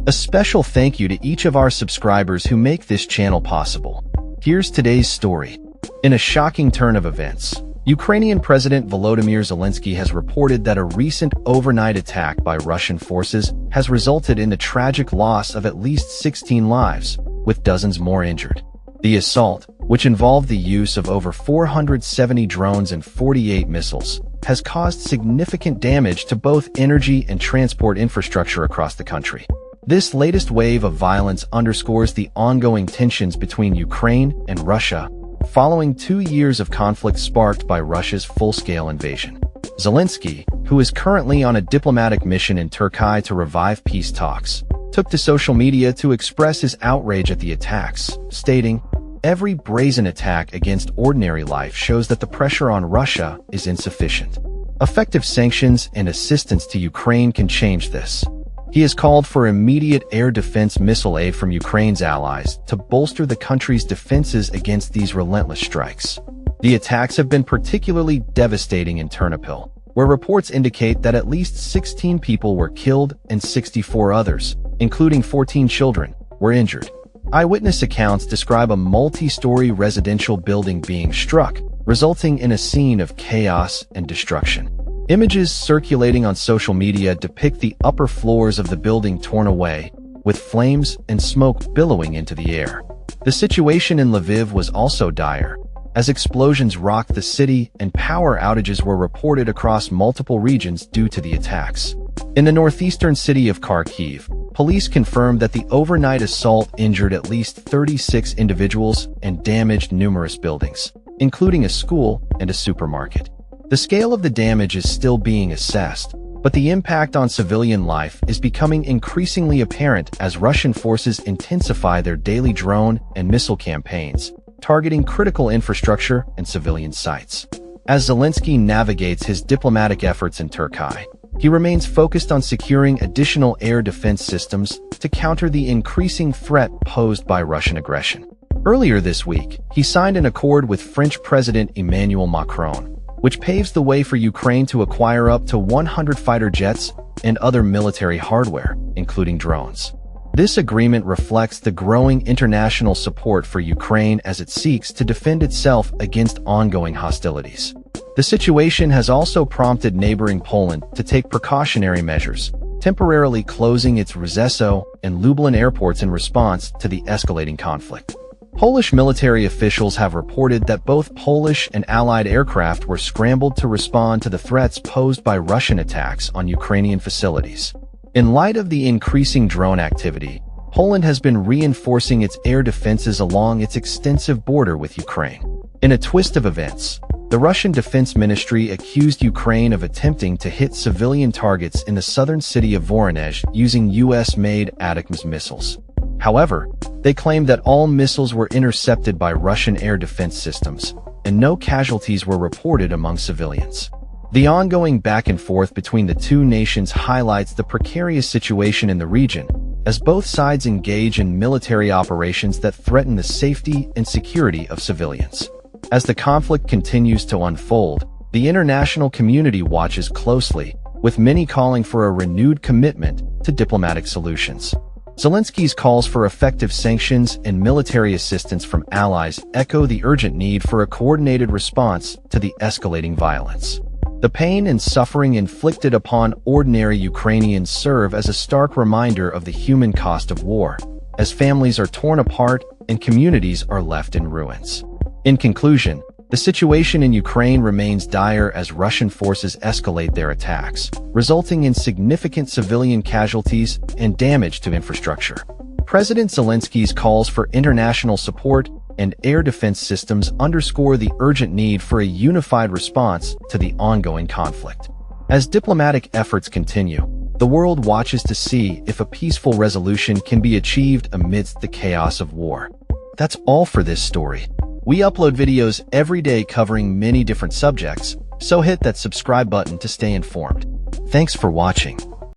A special thank you to each of our subscribers who make this channel possible. Here's today's story. In a shocking turn of events, Ukrainian President Volodymyr Zelensky has reported that a recent overnight attack by Russian forces has resulted in the tragic loss of at least 16 lives, with dozens more injured. The assault, which involved the use of over 470 drones and 48 missiles, has caused significant damage to both energy and transport infrastructure across the country. This latest wave of violence underscores the ongoing tensions between Ukraine and Russia, following 2 years of conflict sparked by Russia's full-scale invasion. Zelensky, who is currently on a diplomatic mission in Turkey to revive peace talks, took to social media to express his outrage at the attacks, stating, "Every brazen attack against ordinary life shows that the pressure on Russia is insufficient. Effective sanctions and assistance to Ukraine can change this." He has called for immediate air defense missile aid from Ukraine's allies to bolster the country's defenses against these relentless strikes. The attacks have been particularly devastating in Ternopil, where reports indicate that at least 16 people were killed and 64 others, including 14 children, were injured. Eyewitness accounts describe a multi-story residential building being struck, resulting in a scene of chaos and destruction. Images circulating on social media depict the upper floors of the building torn away, with flames and smoke billowing into the air. The situation in Lviv was also dire, as explosions rocked the city and power outages were reported across multiple regions due to the attacks. In the northeastern city of Kharkiv, police confirmed that the overnight assault injured at least 36 individuals and damaged numerous buildings, including a school and a supermarket. The scale of the damage is still being assessed, but the impact on civilian life is becoming increasingly apparent as Russian forces intensify their daily drone and missile campaigns, targeting critical infrastructure and civilian sites. As Zelensky navigates his diplomatic efforts in Turkey, he remains focused on securing additional air defense systems to counter the increasing threat posed by Russian aggression. Earlier this week, he signed an accord with French President Emmanuel Macron, which paves the way for Ukraine to acquire up to 100 fighter jets and other military hardware, including drones. This agreement reflects the growing international support for Ukraine as it seeks to defend itself against ongoing hostilities. The situation has also prompted neighboring Poland to take precautionary measures, temporarily closing its Rzeszów and Lublin airports in response to the escalating conflict. Polish military officials have reported that both Polish and Allied aircraft were scrambled to respond to the threats posed by Russian attacks on Ukrainian facilities. In light of the increasing drone activity, Poland has been reinforcing its air defenses along its extensive border with Ukraine. In a twist of events, the Russian Defense Ministry accused Ukraine of attempting to hit civilian targets in the southern city of Voronezh using US-made ATACMS missiles. However, they claimed that all missiles were intercepted by Russian air defense systems, and no casualties were reported among civilians. The ongoing back and forth between the two nations highlights the precarious situation in the region, as both sides engage in military operations that threaten the safety and security of civilians. As the conflict continues to unfold, the international community watches closely, with many calling for a renewed commitment to diplomatic solutions. Zelensky's calls for effective sanctions and military assistance from allies echo the urgent need for a coordinated response to the escalating violence. The pain and suffering inflicted upon ordinary Ukrainians serve as a stark reminder of the human cost of war, as families are torn apart and communities are left in ruins. In conclusion, the situation in Ukraine remains dire as Russian forces escalate their attacks, resulting in significant civilian casualties and damage to infrastructure. President Zelensky's calls for international support and air defense systems underscore the urgent need for a unified response to the ongoing conflict. As diplomatic efforts continue, the world watches to see if a peaceful resolution can be achieved amidst the chaos of war. That's all for this story. We upload videos every day covering many different subjects, so hit that subscribe button to stay informed. Thanks for watching.